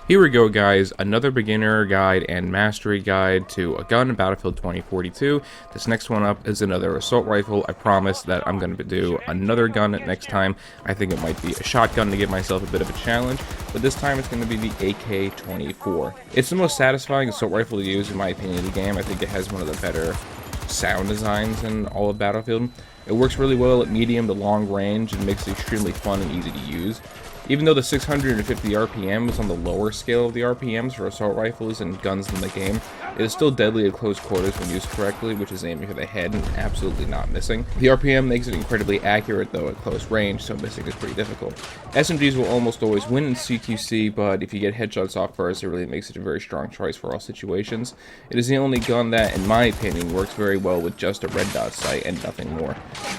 Here we go, guys, another beginner guide and mastery guide to a gun in Battlefield 2042. This next one up is another assault rifle. I promise that I'm going to do another gun next time. I think it might be a shotgun to give myself a bit of a challenge, but this time it's going to be the AK24. It's the most satisfying assault rifle to use in my opinion in the game. I think it has one of the better sound designs in all of Battlefield. It works really well at medium to long range and makes it extremely fun and easy to use. Even though the 650 RPM is on the lower scale of the RPMs for assault rifles and guns in the game, it is still deadly at close quarters when used correctly, which is aiming for the head and absolutely not missing. The RPM makes it incredibly accurate though at close range, so missing is pretty difficult. SMGs will almost always win in CQC, but if you get headshots off first, it really makes it a very strong choice for all situations. It is the only gun that, in my opinion, works very well with just a red dot sight and nothing more.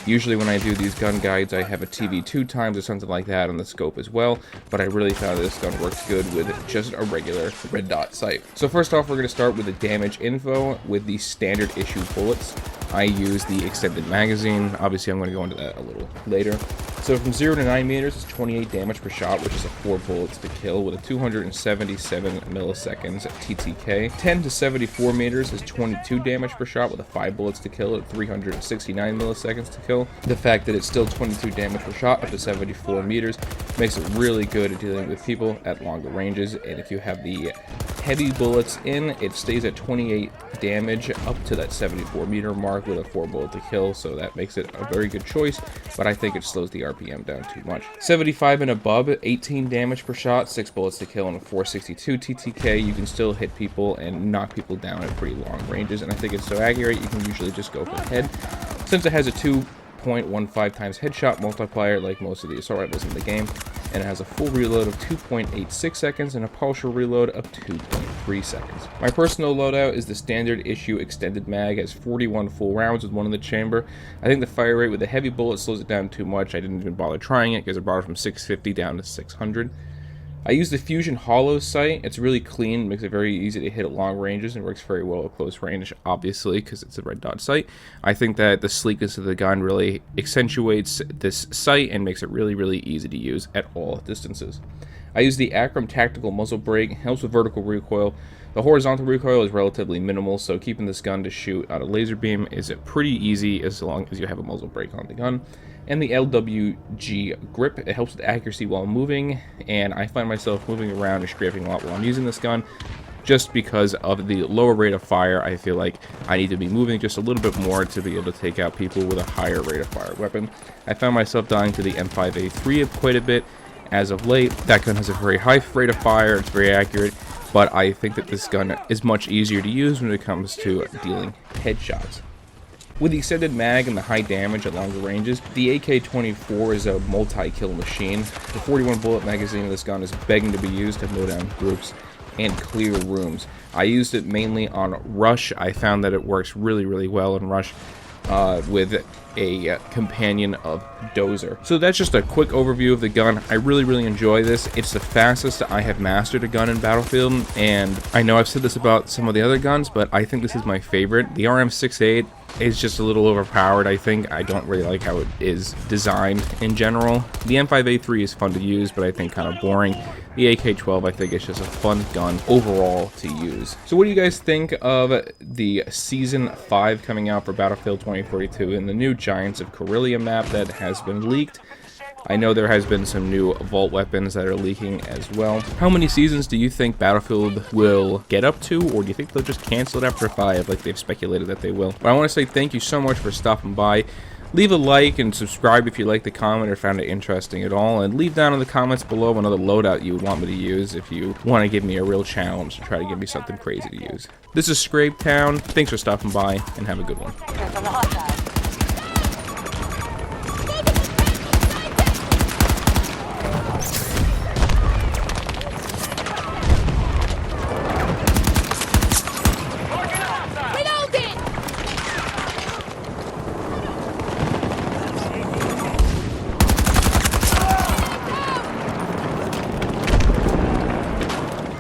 Usually when I do these gun guides, I have a TV 2 times or something like that on the scope as well, but I really found this gun works good with just a regular red dot sight. So first off, we're going to start with the damage info with the standard issue bullets. I use the extended magazine. Obviously, I'm going to go into that a little later. So from 0 to 9 meters, it's 28 damage per shot, which is a 4 bullets to kill with a 277 milliseconds TTK. 10 to 74 meters is 22 damage per shot with a 5 bullets to kill at 369 milliseconds to kill. The fact that it's still 22 damage per shot up to 74 meters makes it really good at dealing with people at longer ranges, and if you have the heavy bullets in, it stays at 28 damage up to that 74 meter mark with a 4 bullet to kill, so that makes it a very good choice, but I think it slows the RPM down too much. 75 and above, 18 damage per shot, 6 bullets to kill, and a 462 TTK. You can still hit people and knock people down at pretty long ranges, and I think it's so accurate you can usually just go for head. Since it has a 2.15 times headshot multiplier like most of the assault rifles in the game, and it has a full reload of 2.86 seconds and a partial reload of 2.3 seconds. My personal loadout is the standard issue extended mag, has 41 full rounds with one in the chamber. I think the fire rate with the heavy bullet slows it down too much. I didn't even bother trying it because I brought it from 650 down to 600. I use the Fusion HOLO sight. It's really clean, makes it very easy to hit at long ranges, and works very well at close range, obviously, because it's a red dot sight. I think that the sleekness of the gun really accentuates this sight and makes it really, really easy to use at all distances. I use the Acrom Tactical Muzzle Brake, helps with vertical recoil. The horizontal recoil is relatively minimal, so keeping this gun to shoot out a laser beam is pretty easy as long as you have a muzzle brake on the gun. And the LWG grip, it helps with accuracy while moving, and I find myself moving around and strafing a lot while I'm using this gun. Just because of the lower rate of fire, I feel like I need to be moving just a little bit more to be able to take out people with a higher rate of fire weapon. I found myself dying to the M5A3 quite a bit as of late. That gun has a very high rate of fire, it's very accurate, but I think that this gun is much easier to use when it comes to dealing headshots. With the extended mag and the high damage at longer ranges, the AK-24 is a multi-kill machine. The 41 bullet magazine of this gun is begging to be used to mow down groups and clear rooms. I used it mainly on Rush. I found that it works really, really well in Rush with a companion of Dozer. So that's just a quick overview of the gun. I really, really enjoy this. It's the fastest I have mastered a gun in Battlefield, and I know I've said this about some of the other guns, but I think this is my favorite. The RM68 is just a little overpowered, I think. I don't really like how it is designed in general. The M5A3 is fun to use, but I think kind of boring. The AK-12, I think, is just a fun gun overall to use. So what do you guys think of the Season 5 coming out for Battlefield 2042 and the new Giants of Corellia map that has been leaked? I know there has been some new vault weapons that are leaking as well. How many seasons do you think Battlefield will get up to, or do you think they'll just cancel it after 5 like they've speculated that they will? But I want to say thank you so much for stopping by. Leave a like and subscribe if you liked the comment or found it interesting at all, and leave down in the comments below another loadout you would want me to use if you want to give me a real challenge to try to give me something crazy to use. This is Scrape Town. Thanks for stopping by, and have a good one.